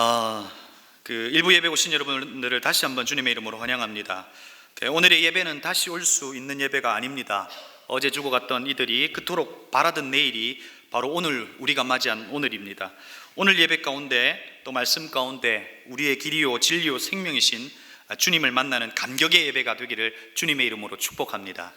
어, 일부 예배 오신 여러분들을 다시 한번 주님의 이름으로 환영합니다. 오늘의 예배는 다시 올 수 있는 예배가 아닙니다. 어제 죽어갔던 이들이 그토록 바라던 내일이 바로 오늘 우리가 맞이한 오늘입니다. 오늘 예배 가운데 또 말씀 가운데 우리의 길이요 진리요 생명이신 주님을 만나는 감격의 예배가 되기를 주님의 이름으로 축복합니다.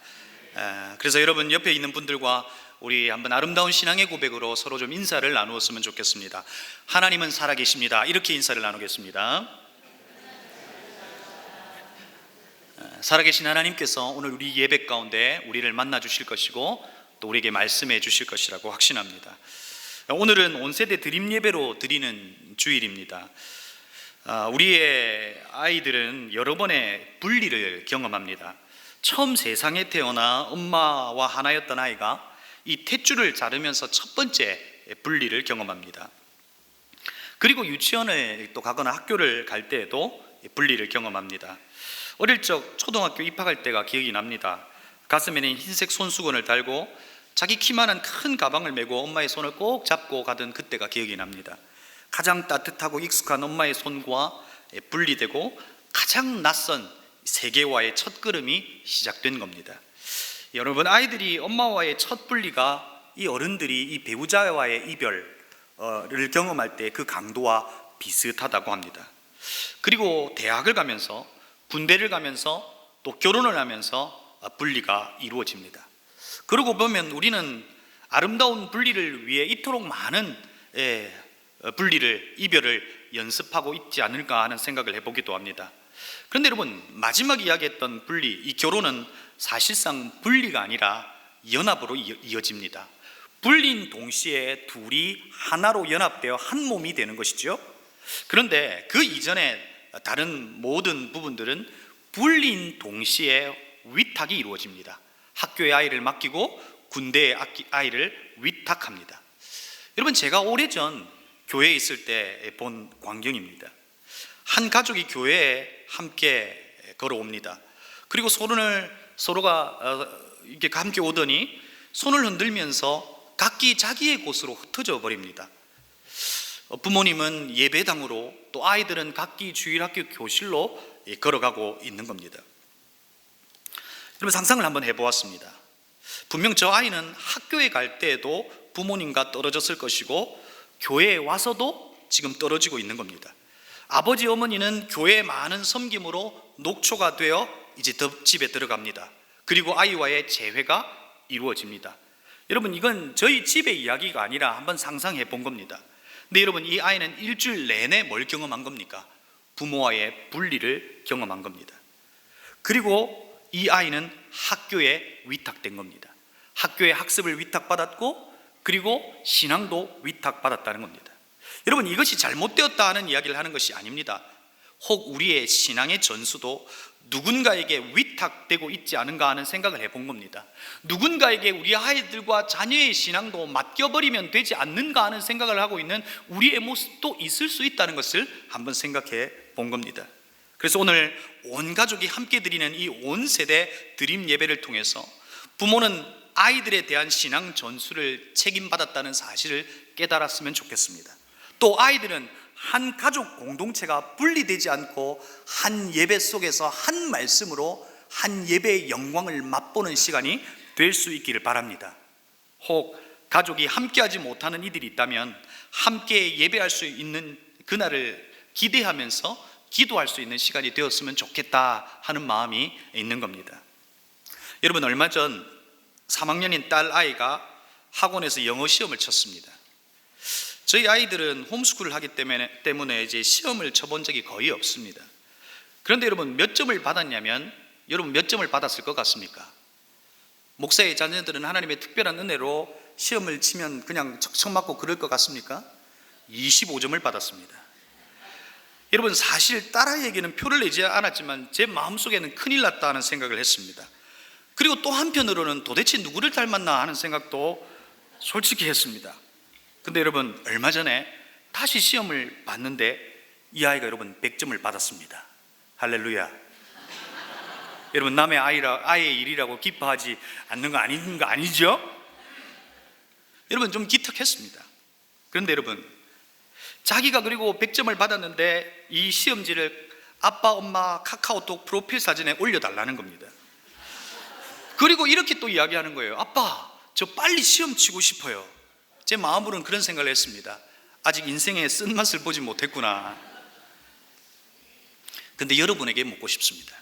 그래서 여러분 옆에 있는 분들과 우리 한번 아름다운 신앙의 고백으로 서로 좀 인사를 나누었으면 좋겠습니다. 하나님은 살아계십니다. 이렇게 인사를 나누겠습니다. 살아계신 하나님께서 오늘 우리 예배 가운데 우리를 만나 주실 것이고 또 우리에게 말씀해 주실 것이라고 확신합니다. 오늘은 온 세대 드림 예배로 드리는 주일입니다. 우리의 아이들은 여러 번의 분리를 경험합니다. 처음 세상에 태어나 엄마와 하나였던 아이가 이 탯줄을 자르면서 첫 번째 분리를 경험합니다. 그리고 유치원을 또 가거나 학교를 갈 때에도 분리를 경험합니다. 어릴 적 초등학교 입학할 때가 기억이 납니다. 가슴에는 흰색 손수건을 달고 자기 키만한 큰 가방을 메고 엄마의 손을 꼭 잡고 가던 그때가 기억이 납니다. 가장 따뜻하고 익숙한 엄마의 손과 분리되고 가장 낯선 세계와의 첫 걸음이 시작된 겁니다. 여러분, 아이들이 엄마와의 첫 분리가 이 어른들이 이 배우자와의 이별을 경험할 때 그 강도와 비슷하다고 합니다. 그리고 대학을 가면서 군대를 가면서 또 결혼을 하면서 분리가 이루어집니다. 그러고 보면 우리는 아름다운 분리를 위해 이토록 많은 분리를, 이별을 연습하고 있지 않을까 하는 생각을 해보기도 합니다. 그런데 여러분, 마지막 이야기했던 분리, 이 결혼은 사실상 분리가 아니라 연합으로 이어집니다. 분리인 동시에 둘이 하나로 연합되어 한 몸이 되는 것이죠. 그런데 그 이전에 다른 모든 부분들은 분리인 동시에 위탁이 이루어집니다. 학교에 아이를 맡기고 군대에 아이를 위탁합니다. 여러분, 제가 오래전 교회에 있을 때 본 광경입니다. 한 가족이 교회에 함께 걸어옵니다. 그리고 서로가 이렇게 함께 오더니 손을 흔들면서 각기 자기의 곳으로 흩어져 버립니다. 부모님은 예배당으로 또 아이들은 각기 주일학교 교실로 걸어가고 있는 겁니다. 여러분, 상상을 한번 해보았습니다. 분명 저 아이는 학교에 갈 때에도 부모님과 떨어졌을 것이고 교회에 와서도 지금 떨어지고 있는 겁니다. 아버지 어머니는 교회의 많은 섬김으로 녹초가 되어 이제 집에 들어갑니다. 그리고 아이와의 재회가 이루어집니다. 여러분, 이건 저희 집의 이야기가 아니라 한번 상상해 본 겁니다. 근데 여러분, 이 아이는 일주일 내내 뭘 경험한 겁니까? 부모와의 분리를 경험한 겁니다. 그리고 이 아이는 학교에 위탁된 겁니다. 학교에 학습을 위탁받았고 그리고 신앙도 위탁받았다는 겁니다. 여러분, 이것이 잘못되었다 하는 이야기를 하는 것이 아닙니다. 혹 우리의 신앙의 전수도 누군가에게 위탁되고 있지 않은가 하는 생각을 해본 겁니다. 누군가에게 우리 아이들과 자녀의 신앙도 맡겨버리면 되지 않는가 하는 생각을 하고 있는 우리의 모습도 있을 수 있다는 것을 한번 생각해 본 겁니다. 그래서 오늘 온 가족이 함께 드리는 이 온 세대 드림 예배를 통해서 부모는 아이들에 대한 신앙 전수를 책임받았다는 사실을 깨달았으면 좋겠습니다. 또 아이들은 한 가족 공동체가 분리되지 않고 한 예배 속에서 한 말씀으로 한 예배의 영광을 맛보는 시간이 될 수 있기를 바랍니다. 혹 가족이 함께하지 못하는 이들이 있다면 함께 예배할 수 있는 그날을 기대하면서 기도할 수 있는 시간이 되었으면 좋겠다 하는 마음이 있는 겁니다. 여러분, 얼마 전 3학년인 딸 아이가 학원에서 영어 시험을 쳤습니다. 저희 아이들은 홈스쿨을 하기 때문에 이제 시험을 쳐본 적이 거의 없습니다. 그런데 여러분, 몇 점을 받았냐면, 여러분 몇 점을 받았을 것 같습니까? 목사의 자녀들은 하나님의 특별한 은혜로 시험을 치면 그냥 척척 맞고 그럴 것 같습니까? 25점을 받았습니다. 여러분, 사실 딸아이에게는 표를 내지 않았지만 제 마음속에는 큰일 났다 하는 생각을 했습니다. 그리고 또 한편으로는 도대체 누구를 닮았나 하는 생각도 솔직히 했습니다. 근데 여러분, 얼마 전에 다시 시험을 봤는데 이 아이가 여러분 100점을 받았습니다. 할렐루야. 여러분, 남의 아이의 일이라고 기뻐하지 않는 거 아닌 거 아니죠? 여러분, 좀 기특했습니다. 그런데 여러분, 자기가 그리고 100점을 받았는데 이 시험지를 아빠, 엄마 카카오톡 프로필 사진에 올려달라는 겁니다. 그리고 이렇게 또 이야기하는 거예요. 아빠, 저 빨리 시험 치고 싶어요. 제 마음으로는 그런 생각을 했습니다. 아직 인생의 쓴맛을 보지 못했구나. 근데 여러분에게 묻고 싶습니다.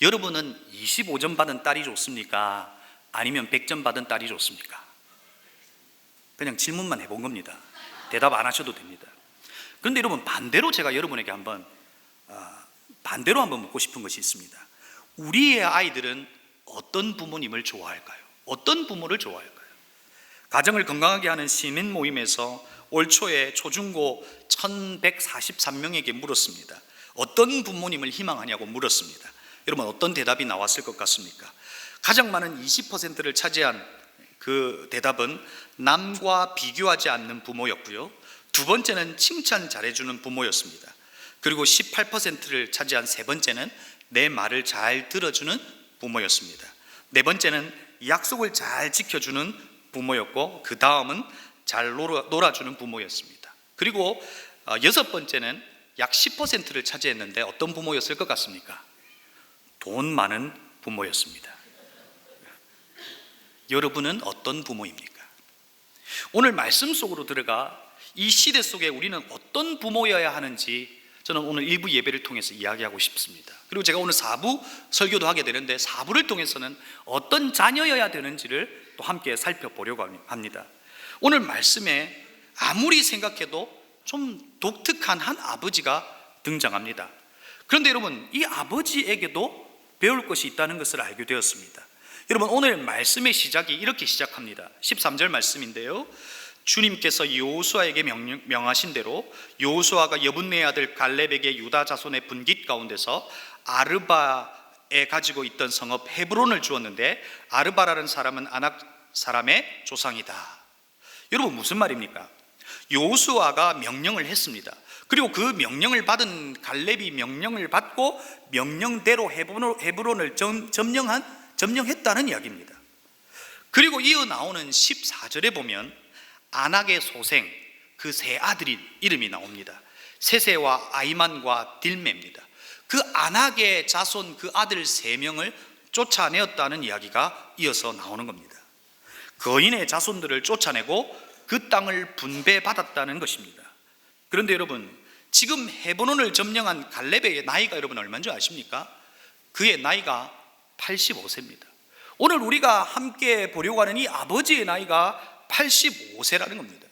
여러분은 25점 받은 딸이 좋습니까? 아니면 100점 받은 딸이 좋습니까? 그냥 질문만 해본 겁니다. 대답 안 하셔도 됩니다. 그런데 여러분, 반대로 제가 여러분에게 한번 묻고 싶은 것이 있습니다. 우리의 아이들은 어떤 부모님을 좋아할까요? 어떤 부모를 좋아할까요? 가정을 건강하게 하는 시민 모임에서 올 초에 초중고 1143명에게 물었습니다. 어떤 부모님을 희망하냐고 물었습니다. 여러분, 어떤 대답이 나왔을 것 같습니까? 가장 많은 20%를 차지한 그 대답은 남과 비교하지 않는 부모였고요, 두 번째는 칭찬 잘해주는 부모였습니다. 그리고 18%를 차지한 세 번째는 내 말을 잘 들어주는 부모였습니다. 네 번째는 약속을 잘 지켜주는 부모였고, 그 다음은 잘 놀아주는 부모였습니다. 그리고 여섯 번째는 약 10%를 차지했는데 어떤 부모였을 것 같습니까? 돈 많은 부모였습니다. 여러분은 어떤 부모입니까? 오늘 말씀 속으로 들어가 이 시대 속에 우리는 어떤 부모여야 하는지 저는 오늘 1부 예배를 통해서 이야기하고 싶습니다. 그리고 제가 오늘 4부 설교도 하게 되는데 4부를 통해서는 어떤 자녀여야 되는지를 또 함께 살펴보려고 합니다. 오늘 말씀에 아무리 생각해도 좀 독특한 한 아버지가 등장합니다. 그런데 여러분, 이 아버지에게도 배울 것이 있다는 것을 알게 되었습니다. 여러분, 오늘 말씀의 시작이 이렇게 시작합니다. 13절 말씀인데요, 주님께서 여호수아에게 명하신 대로 여호수아가 여분네의 아들 갈렙에게 유다 자손의 분깃 가운데서 아르바에 가지고 있던 성읍 헤브론을 주었는데, 아르바라는 사람은 아낙 사람의 조상이다. 여러분, 무슨 말입니까? 여호수아가 명령을 했습니다. 그리고 그 명령을 받은 갈렙이 명령을 받고 명령대로 헤브론을 점령했다는 이야기입니다. 그리고 이어 나오는 14절에 보면 아낙의 소생, 그 세 아들이 이름이 나옵니다. 세세와 아이만과 딜메입니다. 그 아낙의 자손 그 아들 3명을 쫓아내었다는 이야기가 이어서 나오는 겁니다. 거인의 자손들을 쫓아내고 그 땅을 분배받았다는 것입니다. 그런데 여러분, 지금 헤브론을 점령한 갈렙의 나이가 여러분 얼마인 줄 아십니까? 그의 나이가 85세입니다. 오늘 우리가 함께 보려고 하는 이 아버지의 나이가 85세라는 겁니다.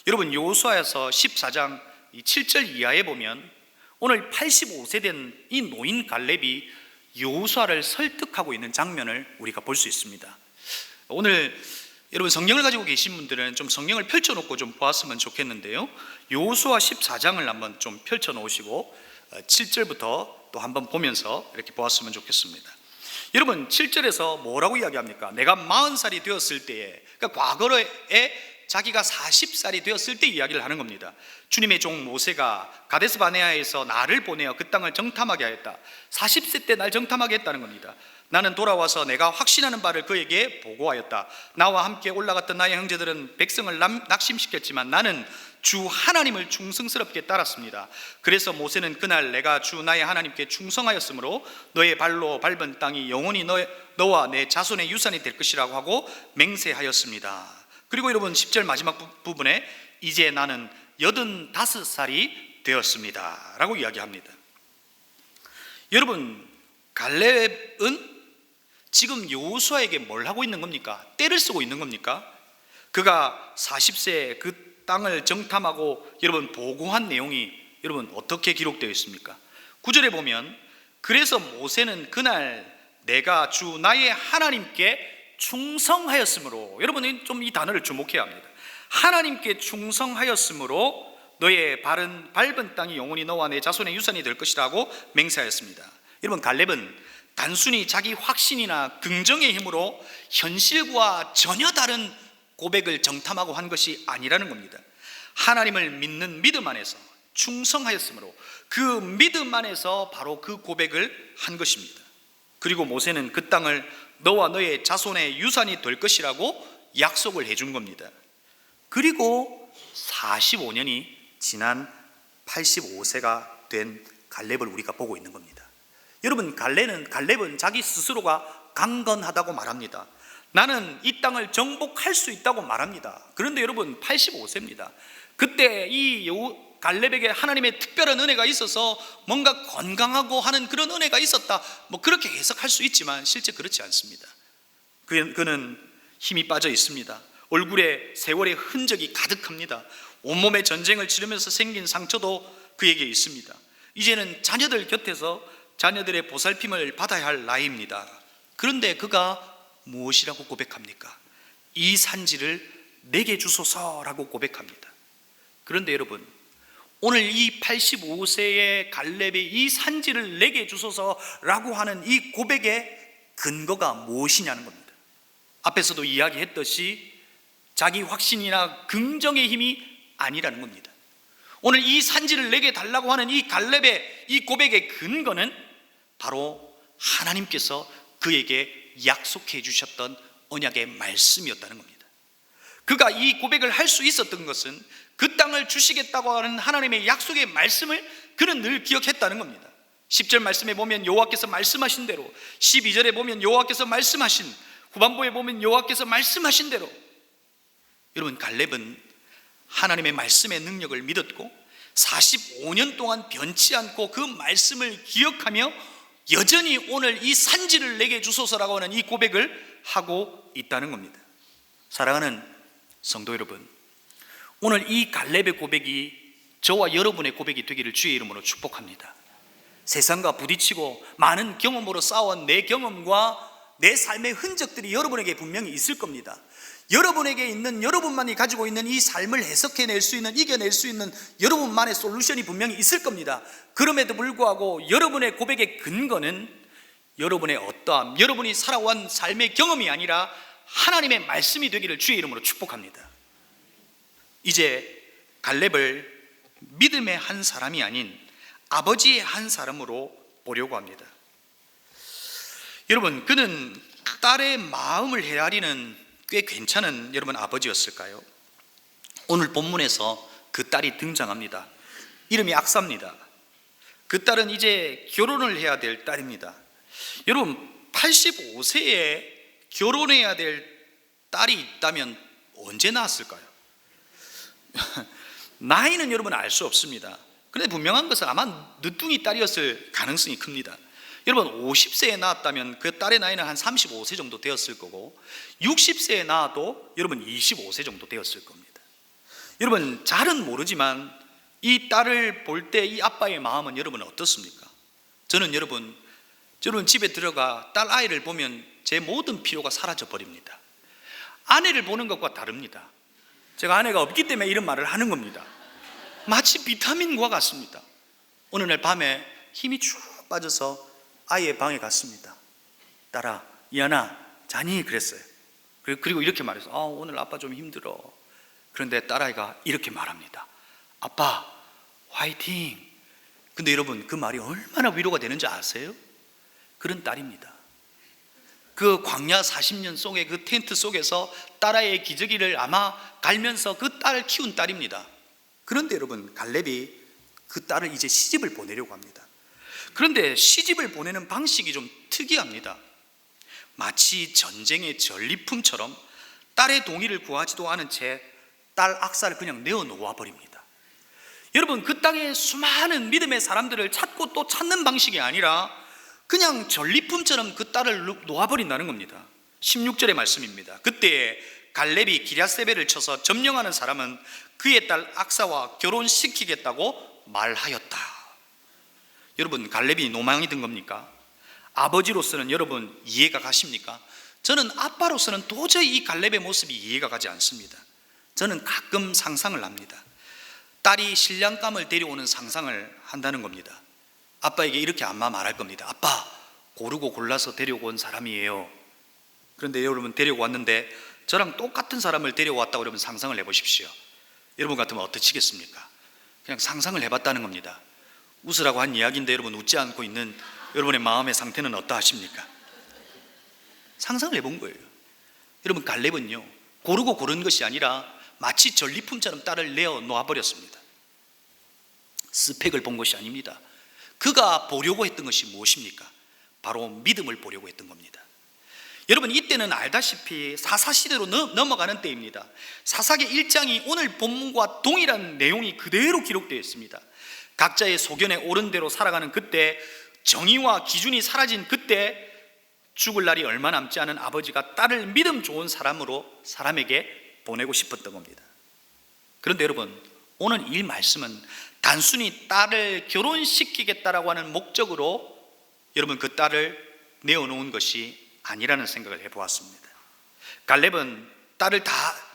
여러분, 여호수아에서 14장 7절 이하에 보면 오늘 85세 된 이 노인 갈렙이 여호수아를 설득하고 있는 장면을 우리가 볼 수 있습니다. 오늘 여러분, 성경을 가지고 계신 분들은 좀 성경을 펼쳐놓고 좀 보았으면 좋겠는데요, 여호수아 14장을 한번 좀 펼쳐놓으시고 7절부터 또 한번 보면서 이렇게 보았으면 좋겠습니다. 여러분, 7절에서 뭐라고 이야기합니까? 내가 40살이 되었을 때에, 그러니까 과거에 자기가 40살이 되었을 때 이야기를 하는 겁니다. 주님의 종 모세가 가데스 바네아에서 나를 보내어 그 땅을 정탐하게 하였다. 40세 때 날 정탐하게 했다는 겁니다. 나는 돌아와서 내가 확신하는 바를 그에게 보고하였다. 나와 함께 올라갔던 나의 형제들은 백성을 낙심시켰지만 나는 주 하나님을 충성스럽게 따랐습니다. 그래서 모세는 그날 내가 주 나의 하나님께 충성하였으므로 너의 발로 밟은 땅이 영원히 너와 내 자손의 유산이 될 것이라고 하고 맹세하였습니다. 그리고 여러분, 10절 마지막 부분에 이제 나는 85살이 되었습니다 라고 이야기합니다. 여러분, 갈렙은 지금 여호수아에게 뭘 하고 있는 겁니까? 때를 쓰고 있는 겁니까? 그가 40세에 그 땅을 정탐하고 여러분 보고한 내용이 여러분 어떻게 기록되어 있습니까? 9절에 보면 그래서 모세는 그날 내가 주 나의 하나님께 충성하였으므로, 여러분은 좀 이 단어를 주목해야 합니다. 하나님께 충성하였으므로 너의 밟은 땅이 영원히 너와 내 자손의 유산이 될 것이라고 맹세하였습니다. 여러분, 갈렙은 단순히 자기 확신이나 긍정의 힘으로 현실과 전혀 다른 고백을 정탐하고 한 것이 아니라는 겁니다. 하나님을 믿는 믿음 안에서 충성하였으므로 그 믿음 안에서 바로 그 고백을 한 것입니다. 그리고 모세는 그 땅을 너와 너의 자손의 유산이 될 것이라고 약속을 해준 겁니다. 그리고 45년이 지난 85세가 된 갈렙을 우리가 보고 있는 겁니다. 여러분, 갈렙은 자기 스스로가 강건하다고 말합니다. 나는 이 땅을 정복할 수 있다고 말합니다. 그런데 여러분, 85세입니다. 그때 이 갈렙에게 하나님의 특별한 은혜가 있어서 뭔가 건강하고 하는 그런 은혜가 있었다, 그렇게 해석할 수 있지만 실제 그렇지 않습니다. 그는 힘이 빠져 있습니다. 얼굴에 세월의 흔적이 가득합니다. 온몸에 전쟁을 치르면서 생긴 상처도 그에게 있습니다. 이제는 자녀들 곁에서 자녀들의 보살핌을 받아야 할 나이입니다. 그런데 그가 무엇이라고 고백합니까? 이 산지를 내게 주소서라고 고백합니다. 그런데 여러분, 오늘 이 85세의 갈렙의 이 산지를 내게 주소서라고 하는 이 고백의 근거가 무엇이냐는 겁니다. 앞에서도 이야기했듯이 자기 확신이나 긍정의 힘이 아니라는 겁니다. 오늘 이 산지를 내게 달라고 하는 이 갈렙의 이 고백의 근거는 바로 하나님께서 그에게 약속해 주셨던 언약의 말씀이었다는 겁니다. 그가 이 고백을 할 수 있었던 것은 그 땅을 주시겠다고 하는 하나님의 약속의 말씀을 그는 늘 기억했다는 겁니다. 10절 말씀에 보면 여호와께서 말씀하신 대로, 12절에 보면 여호와께서 말씀하신, 후반부에 보면 여호와께서 말씀하신 대로, 여러분, 갈렙은 하나님의 말씀의 능력을 믿었고 45년 동안 변치 않고 그 말씀을 기억하며 여전히 오늘 이 산지를 내게 주소서라고 하는 이 고백을 하고 있다는 겁니다. 사랑하는 성도 여러분, 오늘 이 갈렙의 고백이 저와 여러분의 고백이 되기를 주의 이름으로 축복합니다. 세상과 부딪히고 많은 경험으로 쌓아온 내 경험과 내 삶의 흔적들이 여러분에게 분명히 있을 겁니다. 여러분에게 있는, 여러분만이 가지고 있는 이 삶을 해석해낼 수 있는, 이겨낼 수 있는 여러분만의 솔루션이 분명히 있을 겁니다. 그럼에도 불구하고 여러분의 고백의 근거는 여러분의 어떠함, 여러분이 살아온 삶의 경험이 아니라 하나님의 말씀이 되기를 주의 이름으로 축복합니다. 이제 갈렙을 믿음의 한 사람이 아닌 아버지의 한 사람으로 보려고 합니다. 여러분, 그는 딸의 마음을 헤아리는 꽤 괜찮은 여러분 아버지였을까요? 오늘 본문에서 그 딸이 등장합니다. 이름이 악사입니다. 그 딸은 이제 결혼을 해야 될 딸입니다. 여러분, 85세에 결혼해야 될 딸이 있다면 언제 낳았을까요? 나이는 여러분 알 수 없습니다. 그런데 분명한 것은 아마 늦둥이 딸이었을 가능성이 큽니다. 여러분, 50세에 낳았다면 그 딸의 나이는 한 35세 정도 되었을 거고, 60세에 낳아도 여러분 25세 정도 되었을 겁니다. 여러분, 잘은 모르지만 이 딸을 볼 때 이 아빠의 마음은 여러분은 어떻습니까? 저는 여러분 집에 들어가 딸 아이를 보면 제 모든 피로가 사라져 버립니다. 아내를 보는 것과 다릅니다. 제가 아내가 없기 때문에 이런 말을 하는 겁니다. 마치 비타민과 같습니다. 어느 날 밤에 힘이 쭉 빠져서 아이의 방에 갔습니다. 딸아, 이하나 자니? 그랬어요. 그리고 이렇게 말해서 오늘 아빠 좀 힘들어. 그런데 딸아이가 이렇게 말합니다. 아빠 화이팅. 근데 여러분, 그 말이 얼마나 위로가 되는지 아세요? 그런 딸입니다. 그 광야 40년 속의 그 텐트 속에서 딸아이의 기저귀를 아마 갈면서 그 딸을 키운 딸입니다. 그런데 여러분, 갈렙이 그 딸을 이제 시집을 보내려고 합니다. 그런데 시집을 보내는 방식이 좀 특이합니다. 마치 전쟁의 전리품처럼 딸의 동의를 구하지도 않은 채 딸 악사를 그냥 내어놓아 버립니다. 여러분, 그 땅에 수많은 믿음의 사람들을 찾고 또 찾는 방식이 아니라 그냥 전리품처럼 그 딸을 놓아버린다는 겁니다. 16절의 말씀입니다. 그때 갈렙이 기랴세벨을 쳐서 점령하는 사람은 그의 딸 악사와 결혼시키겠다고 말하였다. 여러분, 갈렙이 노망이 든 겁니까? 아버지로서는 여러분 이해가 가십니까? 저는 아빠로서는 도저히 이 갈렙의 모습이 이해가 가지 않습니다. 저는 가끔 상상을 합니다. 딸이 신랑감을 데려오는 상상을 한다는 겁니다. 아빠에게 이렇게 아마 말할 겁니다. 아빠, 고르고 골라서 데려온 사람이에요. 그런데 여러분, 데리고 왔는데 저랑 똑같은 사람을 데려왔다고 여러분 상상을 해보십시오. 여러분 같으면 어떠시겠습니까? 그냥 상상을 해봤다는 겁니다. 웃으라고 한 이야기인데 여러분 웃지 않고 있는 여러분의 마음의 상태는 어떠하십니까? 상상을 해본 거예요. 여러분, 갈렙은요 고르고 고른 것이 아니라 마치 전리품처럼 딸을 내어 놓아버렸습니다. 스펙을 본 것이 아닙니다. 그가 보려고 했던 것이 무엇입니까? 바로 믿음을 보려고 했던 겁니다. 여러분, 이때는 알다시피 사사시대로 넘어가는 때입니다. 사사기 1장이 오늘 본문과 동일한 내용이 그대로 기록되어 있습니다. 각자의 소견에 옳은 대로 살아가는 그때, 정의와 기준이 사라진 그때, 죽을 날이 얼마 남지 않은 아버지가 딸을 믿음 좋은 사람에게 보내고 싶었던 겁니다. 그런데 여러분, 오늘 이 말씀은 단순히 딸을 결혼시키겠다라고 하는 목적으로 여러분 그 딸을 내어놓은 것이 아니라는 생각을 해보았습니다. 갈렙은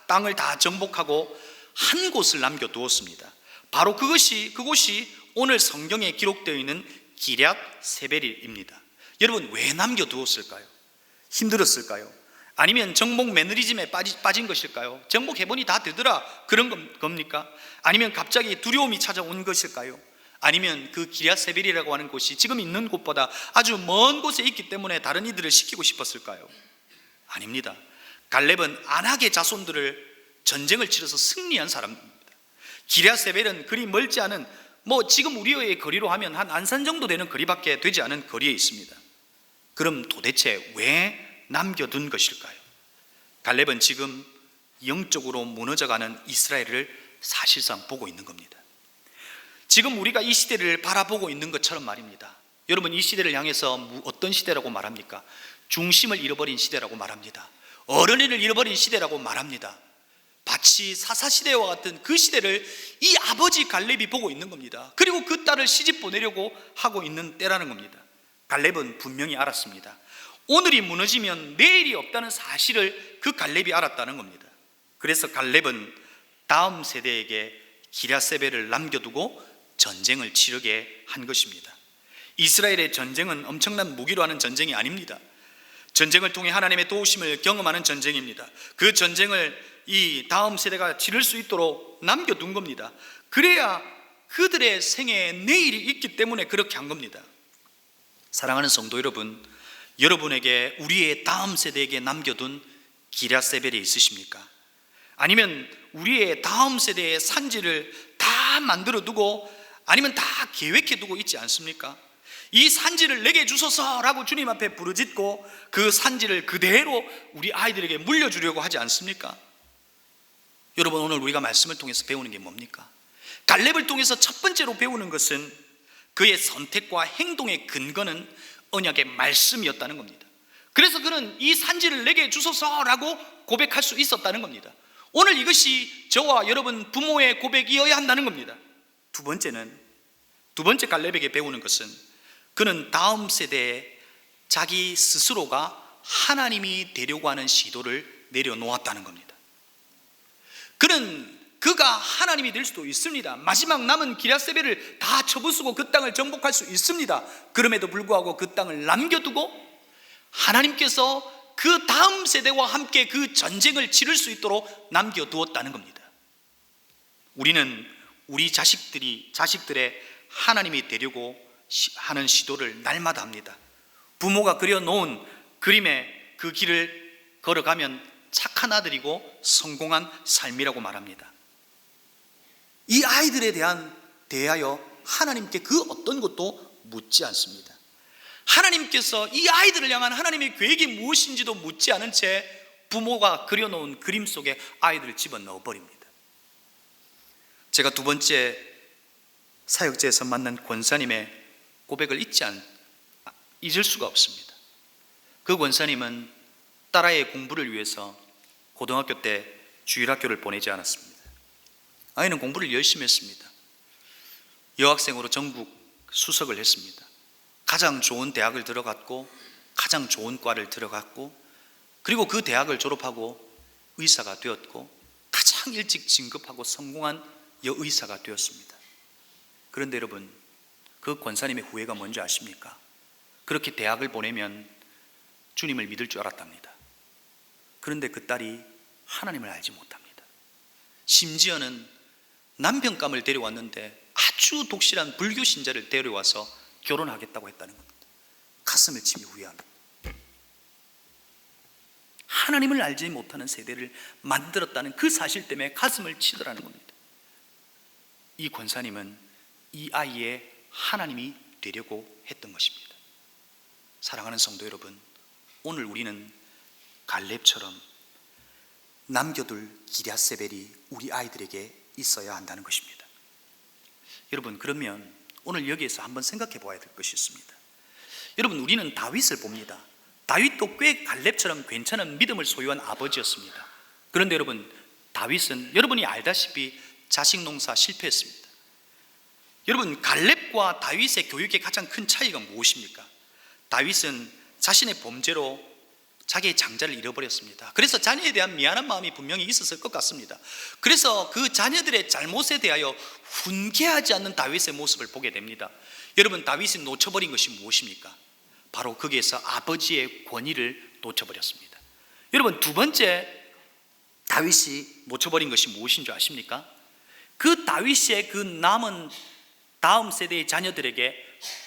땅을 다 정복하고 한 곳을 남겨두었습니다. 바로 그곳이 오늘 성경에 기록되어 있는 기럇 세벨입니다. 여러분, 왜 남겨두었을까요? 힘들었을까요? 아니면 정복 매너리즘에 빠진 것일까요? 정복해보니 다 되더라, 그런 겁니까? 아니면 갑자기 두려움이 찾아온 것일까요? 아니면 그 기럇 세벨이라고 하는 곳이 지금 있는 곳보다 아주 먼 곳에 있기 때문에 다른 이들을 시키고 싶었을까요? 아닙니다. 갈렙은 안악의 자손들을 전쟁을 치러서 승리한 사람입니다. 기럇 세벨은 그리 멀지 않은, 지금 우리의 거리로 하면 한 안산 정도 되는 거리밖에 되지 않은 거리에 있습니다. 그럼 도대체 왜 남겨둔 것일까요? 갈렙은 지금 영적으로 무너져가는 이스라엘을 사실상 보고 있는 겁니다. 지금 우리가 이 시대를 바라보고 있는 것처럼 말입니다. 여러분, 이 시대를 향해서 어떤 시대라고 말합니까? 중심을 잃어버린 시대라고 말합니다. 어른을 잃어버린 시대라고 말합니다. 마치 사사시대와 같은 그 시대를 이 아버지 갈렙이 보고 있는 겁니다. 그리고 그 딸을 시집 보내려고 하고 있는 때라는 겁니다. 갈렙은 분명히 알았습니다. 오늘이 무너지면 내일이 없다는 사실을 그 갈렙이 알았다는 겁니다. 그래서 갈렙은 다음 세대에게 기럇 세벨을 남겨두고 전쟁을 치르게 한 것입니다. 이스라엘의 전쟁은 엄청난 무기로 하는 전쟁이 아닙니다. 전쟁을 통해 하나님의 도우심을 경험하는 전쟁입니다. 그 전쟁을 이 다음 세대가 치를 수 있도록 남겨둔 겁니다. 그래야 그들의 생애에 내일이 있기 때문에 그렇게 한 겁니다. 사랑하는 성도 여러분, 여러분에게 우리의 다음 세대에게 남겨둔 기럇 세벨이 있으십니까? 아니면 우리의 다음 세대의 산지를 다 만들어 두고, 아니면 다 계획해 두고 있지 않습니까? 이 산지를 내게 주소서라고 주님 앞에 부르짖고 그 산지를 그대로 우리 아이들에게 물려주려고 하지 않습니까? 여러분, 오늘 우리가 말씀을 통해서 배우는 게 뭡니까? 갈렙을 통해서 첫 번째로 배우는 것은 그의 선택과 행동의 근거는 언약의 말씀이었다는 겁니다. 그래서 그는 이 산지를 내게 주소서라고 고백할 수 있었다는 겁니다. 오늘 이것이 저와 여러분 부모의 고백이어야 한다는 겁니다. 두 번째 갈렙에게 배우는 것은 그는 다음 세대에 자기 스스로가 하나님이 되려고 하는 시도를 내려놓았다는 겁니다. 그가 하나님이 될 수도 있습니다. 마지막 남은 기럇 세벨을 다 쳐부수고 그 땅을 정복할 수 있습니다. 그럼에도 불구하고 그 땅을 남겨두고 하나님께서 그 다음 세대와 함께 그 전쟁을 치를 수 있도록 남겨두었다는 겁니다. 우리는 우리 자식들의 하나님이 되려고 하는 시도를 날마다 합니다. 부모가 그려놓은 그림의 그 길을 걸어가면 착한 아들이고 성공한 삶이라고 말합니다. 이 아이들에 대하여 하나님께 그 어떤 것도 묻지 않습니다. 하나님께서 이 아이들을 향한 하나님의 계획이 무엇인지도 묻지 않은 채 부모가 그려놓은 그림 속에 아이들을 집어넣어 버립니다. 제가 두 번째 사역제에서 만난 권사님의 고백을 잊을 수가 없습니다. 그 권사님은 딸아이의 공부를 위해서 고등학교 때 주일학교를 보내지 않았습니다. 아이는 공부를 열심히 했습니다. 여학생으로 전국 수석을 했습니다. 가장 좋은 대학을 들어갔고 가장 좋은 과를 들어갔고, 그리고 그 대학을 졸업하고 의사가 되었고 가장 일찍 진급하고 성공한 여의사가 되었습니다. 그런데 여러분, 그 권사님의 후회가 뭔지 아십니까? 그렇게 대학을 보내면 주님을 믿을 줄 알았답니다. 그런데 그 딸이 하나님을 알지 못합니다. 심지어는 남편감을 데려왔는데 아주 독실한 불교 신자를 데려와서 결혼하겠다고 했다는 겁니다. 가슴을 치며 후회합니다. 하나님을 알지 못하는 세대를 만들었다는 그 사실 때문에 가슴을 치더라는 겁니다. 이 권사님은 이 아이의 하나님이 되려고 했던 것입니다. 사랑하는 성도 여러분, 오늘 우리는 갈렙처럼 남겨둘 기랴세벨이 우리 아이들에게 있어야 한다는 것입니다. 여러분, 그러면 오늘 여기에서 한번 생각해 보아야 될 것이 있습니다. 여러분, 우리는 다윗을 봅니다. 다윗도 꽤 갈렙처럼 괜찮은 믿음을 소유한 아버지였습니다. 그런데 여러분, 다윗은 여러분이 알다시피 자식 농사 실패했습니다. 여러분, 갈렙과 다윗의 교육의 가장 큰 차이가 무엇입니까? 다윗은 자신의 범죄로 자기의 장자를 잃어버렸습니다. 그래서 자녀에 대한 미안한 마음이 분명히 있었을 것 같습니다. 그래서 그 자녀들의 잘못에 대하여 훈계하지 않는 다윗의 모습을 보게 됩니다. 여러분, 다윗이 놓쳐버린 것이 무엇입니까? 바로 거기에서 아버지의 권위를 놓쳐버렸습니다. 여러분, 두 번째 다윗이 놓쳐버린 것이 무엇인 줄 아십니까? 그 다윗의 그 남은 다음 세대의 자녀들에게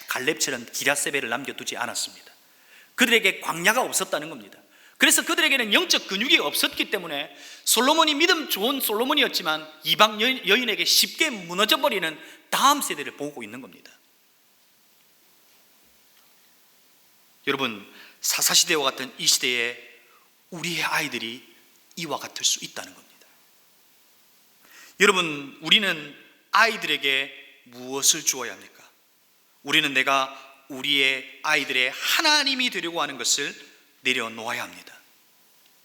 갈렙처럼 기랴세벨을 남겨두지 않았습니다. 그들에게 광야가 없었다는 겁니다. 그래서 그들에게는 영적 근육이 없었기 때문에 솔로몬이 믿음 좋은 솔로몬이었지만 이방 여인에게 쉽게 무너져버리는 다음 세대를 보고 있는 겁니다. 여러분, 사사시대와 같은 이 시대에 우리의 아이들이 이와 같을 수 있다는 겁니다. 여러분, 우리는 아이들에게 무엇을 주어야 합니까? 우리는 내가 우리의 아이들의 하나님이 되려고 하는 것을 내려놓아야 합니다.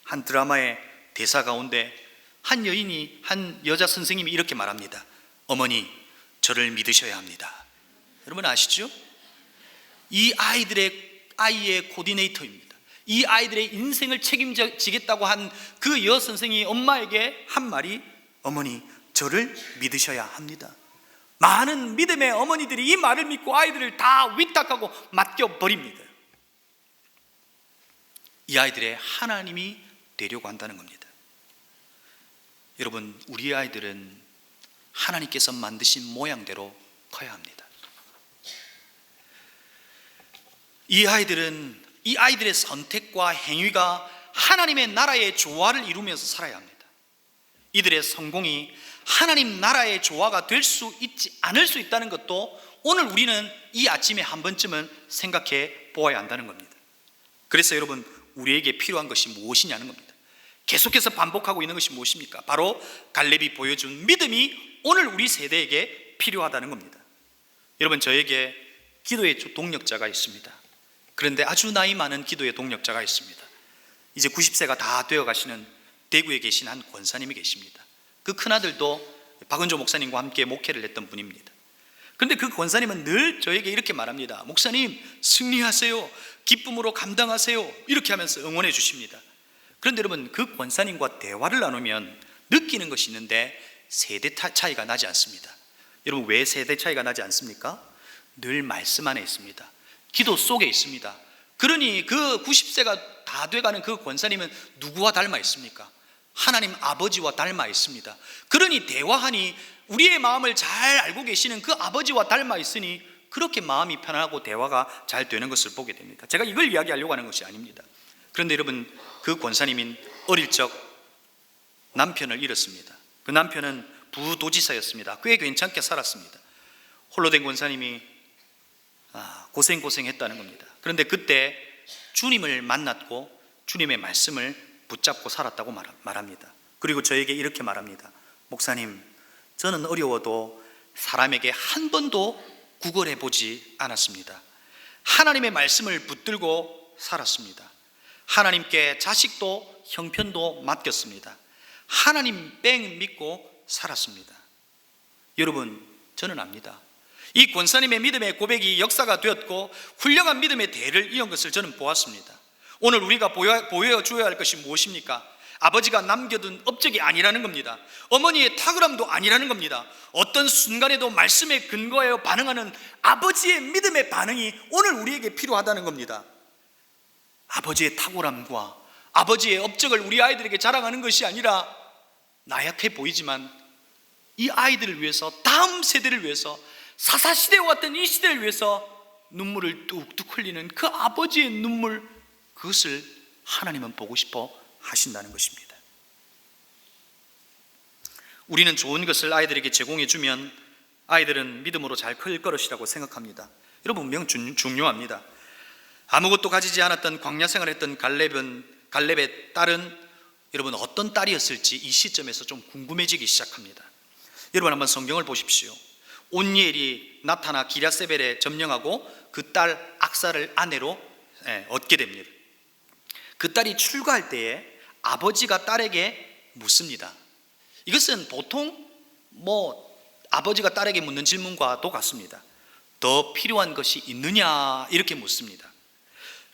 한 드라마의 대사 가운데 한 여인이, 한 여자 선생님이 이렇게 말합니다. 어머니, 저를 믿으셔야 합니다. 여러분 아시죠? 이 아이의 코디네이터입니다. 이 아이들의 인생을 책임지겠다고 한 그 여선생이 엄마에게 한 말이 어머니, 저를 믿으셔야 합니다. 많은 믿음의 어머니들이 이 말을 믿고 아이들을 다 위탁하고 맡겨버립니다. 이 아이들의 하나님이 되려고 한다는 겁니다. 여러분, 우리 아이들은 하나님께서 만드신 모양대로 커야 합니다. 이 아이들의 선택과 행위가 하나님의 나라의 조화를 이루면서 살아야 합니다. 이들의 성공이 하나님 나라의 조화가 될 수 있지 않을 수 있다는 것도 오늘 우리는 이 아침에 한 번쯤은 생각해 보아야 한다는 겁니다. 그래서 여러분, 우리에게 필요한 것이 무엇이냐는 겁니다. 계속해서 반복하고 있는 것이 무엇입니까? 바로 갈렙이 보여준 믿음이 오늘 우리 세대에게 필요하다는 겁니다. 여러분, 저에게 기도의 동력자가 있습니다. 그런데 아주 나이 많은 기도의 동력자가 있습니다. 이제 90세가 다 되어 가시는 대구에 계신 한 권사님이 계십니다. 그 큰아들도 박은조 목사님과 함께 목회를 했던 분입니다. 그런데 그 권사님은 늘 저에게 이렇게 말합니다. 목사님, 승리하세요, 기쁨으로 감당하세요, 이렇게 하면서 응원해 주십니다. 그런데 여러분, 그 권사님과 대화를 나누면 느끼는 것이 있는데 세대 차이가 나지 않습니다. 여러분, 왜 세대 차이가 나지 않습니까? 늘 말씀 안에 있습니다. 기도 속에 있습니다. 그러니 그 90세가 다 돼가는 그 권사님은 누구와 닮아 있습니까? 하나님 아버지와 닮아 있습니다. 그러니 대화하니 우리의 마음을 잘 알고 계시는 그 아버지와 닮아 있으니 그렇게 마음이 편하고 대화가 잘 되는 것을 보게 됩니다. 제가 이걸 이야기하려고 하는 것이 아닙니다. 그런데 여러분, 그 권사님인 어릴 적 남편을 잃었습니다. 그 남편은 부도지사였습니다. 꽤 괜찮게 살았습니다. 홀로 된 권사님이 고생했다는 겁니다. 그런데 그때 주님을 만났고 주님의 말씀을 붙잡고 살았다고 말합니다. 그리고 저에게 이렇게 말합니다. 목사님, 저는 어려워도 사람에게 한 번도 구걸해 보지 않았습니다. 하나님의 말씀을 붙들고 살았습니다. 하나님께 자식도 형편도 맡겼습니다. 하나님 뺑 믿고 살았습니다. 여러분, 저는 압니다. 이 권사님의 믿음의 고백이 역사가 되었고 훌륭한 믿음의 대를 이은 것을 저는 보았습니다. 오늘 우리가 보여줘야 할 것이 무엇입니까? 아버지가 남겨둔 업적이 아니라는 겁니다. 어머니의 탁월함도 아니라는 겁니다. 어떤 순간에도 말씀에 근거하여 반응하는 아버지의 믿음의 반응이 오늘 우리에게 필요하다는 겁니다. 아버지의 탁월함과 아버지의 업적을 우리 아이들에게 자랑하는 것이 아니라 나약해 보이지만 이 아이들을 위해서, 다음 세대를 위해서, 사사시대와 같은 이 시대를 위해서 눈물을 뚝뚝 흘리는 그 아버지의 눈물, 그것을 하나님은 보고 싶어 하신다는 것입니다. 우리는 좋은 것을 아이들에게 제공해 주면 아이들은 믿음으로 잘 클 것이라고 생각합니다. 여러분, 분명 중요합니다. 아무것도 가지지 않았던 광야 생활했던 갈렙의 딸은 여러분 어떤 딸이었을지 이 시점에서 좀 궁금해지기 시작합니다. 여러분 한번 성경을 보십시오. 온니엘이 나타나 기랴세벨에 점령하고 그 딸 악사를 아내로 얻게 됩니다. 그 딸이 출가할 때에 아버지가 딸에게 묻습니다. 이것은 보통 아버지가 딸에게 묻는 질문과도 같습니다. 더 필요한 것이 있느냐 이렇게 묻습니다.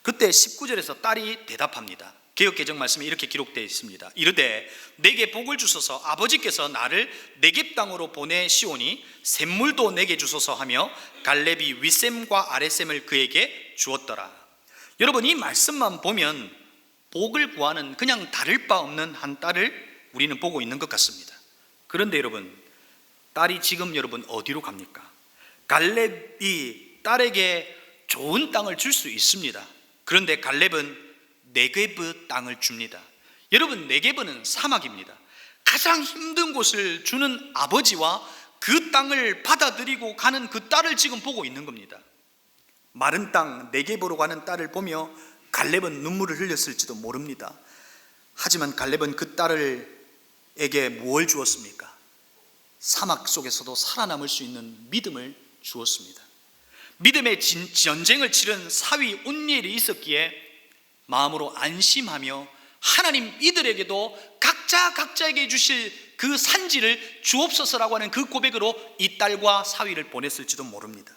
그때 19절에서 딸이 대답합니다. 개역개정 말씀에 이렇게 기록되어 있습니다. 이르되 내게 복을 주소서, 아버지께서 나를 네겝 땅으로 보내시오니 샘물도 내게 주소서 하며 갈렙이 윗샘과 아랫샘을 그에게 주었더라. 여러분, 이 말씀만 보면 복을 구하는 그냥 다를 바 없는 한 딸을 우리는 보고 있는 것 같습니다. 그런데 여러분, 딸이 지금 여러분 어디로 갑니까? 갈렙이 딸에게 좋은 땅을 줄 수 있습니다. 그런데 갈렙은 네게브 땅을 줍니다. 여러분, 네게브는 사막입니다. 가장 힘든 곳을 주는 아버지와 그 땅을 받아들이고 가는 그 딸을 지금 보고 있는 겁니다. 마른 땅 네게브로 가는 딸을 보며 갈렙은 눈물을 흘렸을지도 모릅니다. 하지만 갈렙은 그 딸에게 무엇을 주었습니까? 사막 속에서도 살아남을 수 있는 믿음을 주었습니다. 믿음의 전쟁을 치른 사위 온니엘이 있었기에 마음으로 안심하며 하나님 이들에게도 각자에게 주실 그 산지를 주옵소서라고 하는 그 고백으로 이 딸과 사위를 보냈을지도 모릅니다.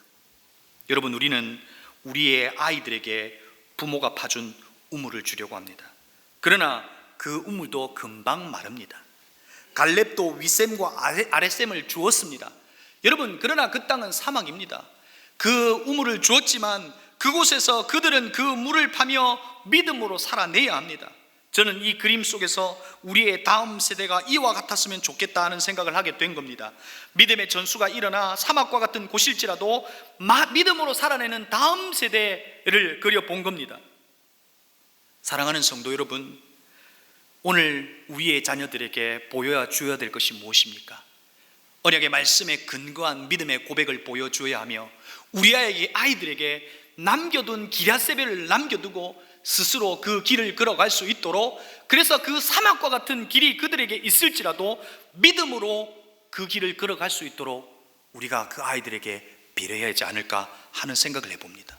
여러분, 우리는 우리의 아이들에게 부모가 파준 우물을 주려고 합니다. 그러나 그 우물도 금방 마릅니다. 갈렙도 윗샘과 아랫샘을 주었습니다. 여러분, 그러나 그 땅은 사막입니다. 그 우물을 주었지만 그곳에서 그들은 그 물을 파며 믿음으로 살아내야 합니다. 저는 이 그림 속에서 우리의 다음 세대가 이와 같았으면 좋겠다 하는 생각을 하게 된 겁니다. 믿음의 전수가 일어나 사막과 같은 곳일지라도 믿음으로 살아내는 다음 세대를 그려본 겁니다. 사랑하는 성도 여러분, 오늘 우리의 자녀들에게 보여줘야 될 것이 무엇입니까? 언약의 말씀에 근거한 믿음의 고백을 보여줘야 하며 우리 아이들에게 남겨둔 기랴세벨을 남겨두고 스스로 그 길을 걸어갈 수 있도록, 그래서 그 사막과 같은 길이 그들에게 있을지라도 믿음으로 그 길을 걸어갈 수 있도록 우리가 그 아이들에게 배려해야 하지 않을까 하는 생각을 해봅니다.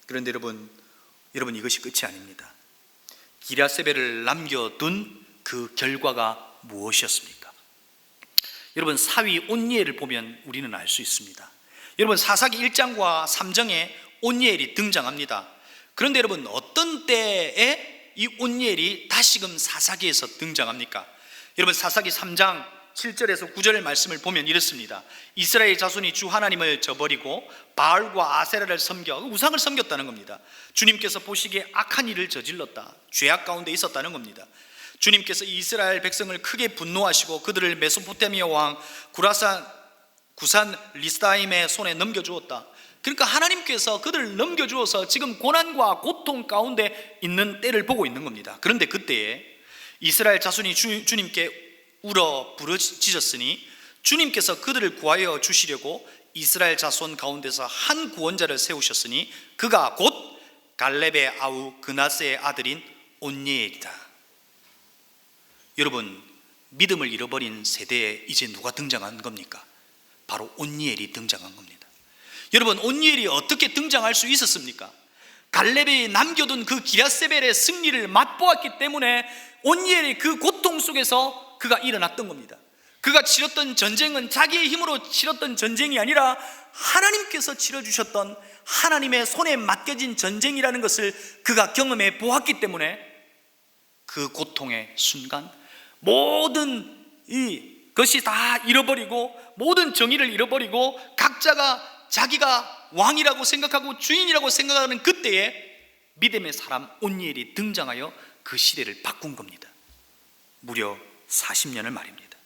그런데 여러분 이것이 끝이 아닙니다. 기랴세벨을 남겨둔 그 결과가 무엇이었습니까? 여러분, 사위 온니엘을 보면 우리는 알 수 있습니다. 여러분, 사사기 1장과 3장에 온니엘이 등장합니다. 그런데 여러분, 어떤 때에 이 온니엘이 다시금 사사기에서 등장합니까? 여러분, 사사기 3장 7절에서 9절의 말씀을 보면 이렇습니다. 이스라엘 자손이 주 하나님을 저버리고 바알과 아세라를 섬겨 우상을 섬겼다는 겁니다. 주님께서 보시기에 악한 일을 저질렀다, 죄악 가운데 있었다는 겁니다. 주님께서 이스라엘 백성을 크게 분노하시고 그들을 메소포타미아 왕 구산 리스다임의 손에 넘겨주었다. 그러니까 하나님께서 그들을 넘겨주어서 지금 고난과 고통 가운데 있는 때를 보고 있는 겁니다. 그런데 그때에 이스라엘 자손이 주님께 울어 부르짖었으니 주님께서 그들을 구하여 주시려고 이스라엘 자손 가운데서 한 구원자를 세우셨으니 그가 곧 갈렙의 아우 그나스의 아들인 온니엘이다. 여러분, 믿음을 잃어버린 세대에 이제 누가 등장한 겁니까? 바로 온니엘이 등장한 겁니다. 여러분, 온니엘이 어떻게 등장할 수 있었습니까? 갈렙이 남겨둔 그 기랴세벨의 승리를 맛보았기 때문에 온니엘이 그 고통 속에서 그가 일어났던 겁니다. 그가 치렀던 전쟁은 자기의 힘으로 치렀던 전쟁이 아니라 하나님께서 치러주셨던 하나님의 손에 맡겨진 전쟁이라는 것을 그가 경험해 보았기 때문에 그 고통의 순간 모든 것이 다 잃어버리고 모든 정의를 잃어버리고 각자가 자기가 왕이라고 생각하고 주인이라고 생각하는 그때에 믿음의 사람 온니엘이 등장하여 그 시대를 바꾼 겁니다. 무려 40년을 말입니다.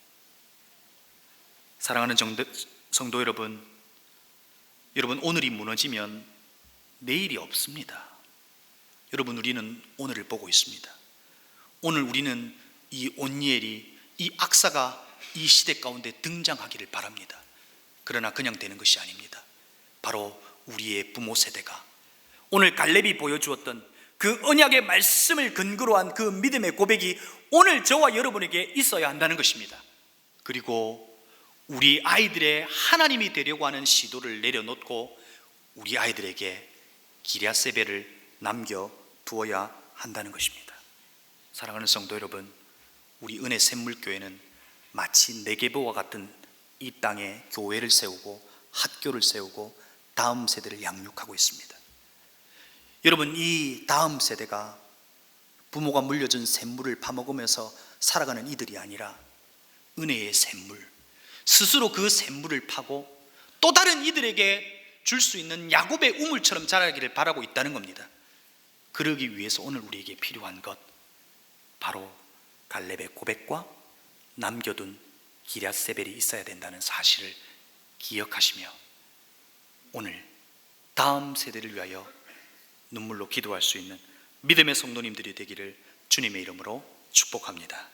사랑하는 성도 여러분, 오늘이 무너지면 내일이 없습니다. 여러분, 우리는 오늘을 보고 있습니다. 오늘 우리는 이 온니엘이, 이 악사가 이 시대 가운데 등장하기를 바랍니다. 그러나 그냥 되는 것이 아닙니다. 바로 우리의 부모 세대가 오늘 갈렙이 보여주었던 그 언약의 말씀을 근거로 한 그 믿음의 고백이 오늘 저와 여러분에게 있어야 한다는 것입니다. 그리고 우리 아이들의 하나님이 되려고 하는 시도를 내려놓고 우리 아이들에게 기랴세벨을 남겨두어야 한다는 것입니다. 사랑하는 성도 여러분, 우리 은혜 샘물교회는 마치 네게보와 같은 이 땅에 교회를 세우고 학교를 세우고 다음 세대를 양육하고 있습니다. 여러분, 이 다음 세대가 부모가 물려준 샘물을 파먹으면서 살아가는 이들이 아니라 은혜의 샘물, 스스로 그 샘물을 파고 또 다른 이들에게 줄 수 있는 야곱의 우물처럼 자라기를 바라고 있다는 겁니다. 그러기 위해서 오늘 우리에게 필요한 것, 바로 갈렙의 고백과 남겨둔 기랴세벨이 있어야 된다는 사실을 기억하시며 오늘 다음 세대를 위하여 눈물로 기도할 수 있는 믿음의 성도님들이 되기를 주님의 이름으로 축복합니다.